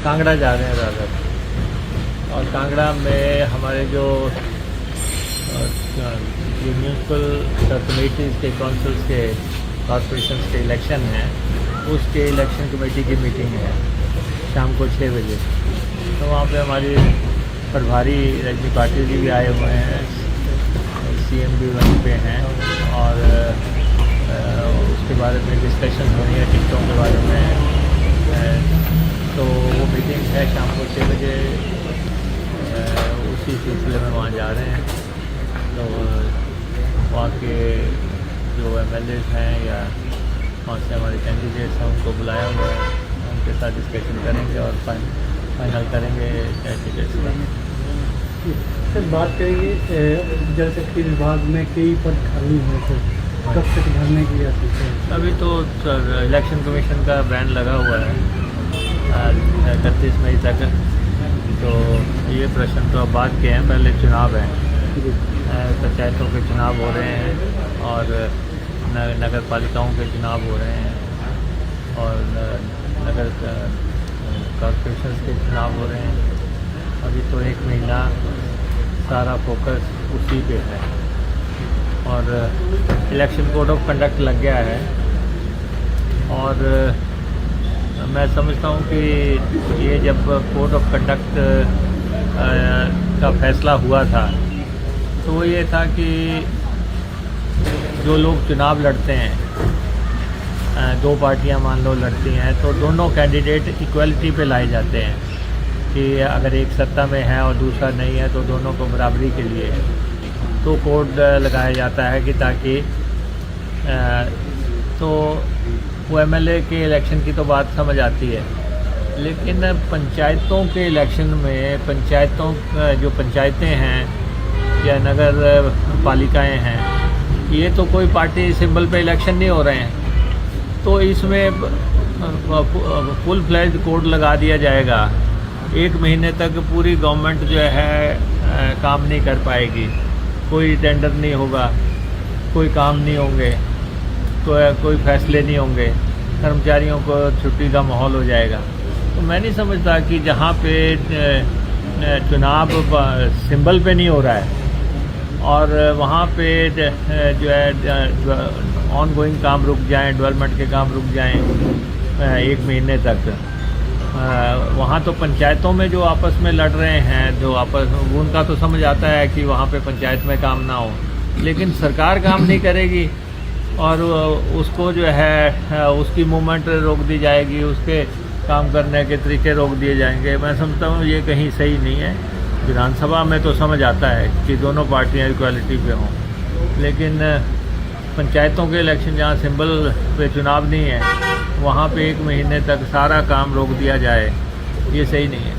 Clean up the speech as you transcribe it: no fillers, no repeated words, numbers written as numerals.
कांगड़ा जा रहे हैं ज़्यादातर। और कांगड़ा में हमारे जो म्यूनसिपल कमेटीज़ के काउंसिल्स के कॉरपोरेशन के इलेक्शन हैं, उसके इलेक्शन कमेटी की मीटिंग है शाम को 6 बजे। तो वहाँ पे हमारी प्रभारी रजनी पाटिल जी भी आए हुए हैं, CM भी वहीं पे हैं, और उसके बारे में डिस्कशन हो रही है टिकटों के बारे में। तो वो मीटिंग है शाम को 6 बजे, उसी सिलसिले में वहाँ जा रहे हैं। तो वहाँ के जो MLAs हैं या वहाँ से हमारे कैंडिडेट्स हैं उनको बुलाया हुआ है, उनके साथ डिस्कशन करेंगे और फाइनल करेंगे कैंडिडेट्स का। सर बात करेंगे जल शक्ति विभाग में कई पद खाली हैं, सर कब तक भरने की है? अभी तो सर इलेक्शन कमीशन का बैन लगा हुआ है 31 मई तक। तो ये प्रश्न तो अब बाद के हैं, पहले चुनाव हैं, पंचायतों के चुनाव हो रहे हैं और नगर पालिकाओं के चुनाव हो रहे हैं और नगर कॉर्पोरेशन के चुनाव हो रहे हैं। अभी तो 1 महीना सारा फोकस उसी पे है और इलेक्शन कोड ऑफ कंडक्ट लग गया है। और मैं समझता हूँ कि ये जब कोड ऑफ कंडक्ट का फैसला हुआ था तो वो ये था कि जो लोग चुनाव लड़ते हैं, 2 पार्टियां मान लो लड़ती हैं, तो दोनों कैंडिडेट इक्वलिटी पे लाए जाते हैं कि अगर एक सत्ता में है और दूसरा नहीं है तो दोनों को बराबरी के लिए तो कोड लगाया जाता है कि ताकि तो वो MLA के इलेक्शन की तो बात समझ आती है, लेकिन पंचायतों के इलेक्शन में जो पंचायतें हैं या नगर पालिकाएं हैं, ये तो कोई पार्टी सिंबल पे इलेक्शन नहीं हो रहे हैं। तो इसमें फुल फ्लैज्ड कोड लगा दिया जाएगा। 1 महीने तक पूरी गवर्नमेंट जो है काम नहीं कर पाएगी, कोई टेंडर नहीं होगा, कोई काम नहीं होंगे, तो कोई फैसले नहीं होंगे, कर्मचारियों को छुट्टी का माहौल हो जाएगा। तो मैं नहीं समझता कि जहाँ पे चुनाव सिंबल पे नहीं हो रहा है और वहाँ पे जो है ऑन गोइंग काम रुक जाएं, डेवलपमेंट के काम रुक जाएं 1 महीने तक, वहाँ तो पंचायतों में जो आपस में लड़ रहे हैं, जो आपस उनका तो समझ आता है कि वहाँ पे पंचायत में काम ना हो, लेकिन सरकार काम नहीं करेगी और उसको जो है उसकी मूवमेंट रोक दी जाएगी, उसके काम करने के तरीके रोक दिए जाएंगे। मैं समझता हूँ ये कहीं सही नहीं है। विधानसभा में तो समझ आता है कि दोनों पार्टियां इक्वालिटी पे हों, लेकिन पंचायतों के इलेक्शन जहाँ सिंबल पे चुनाव नहीं है वहाँ पे 1 महीने तक सारा काम रोक दिया जाए, ये सही नहीं है।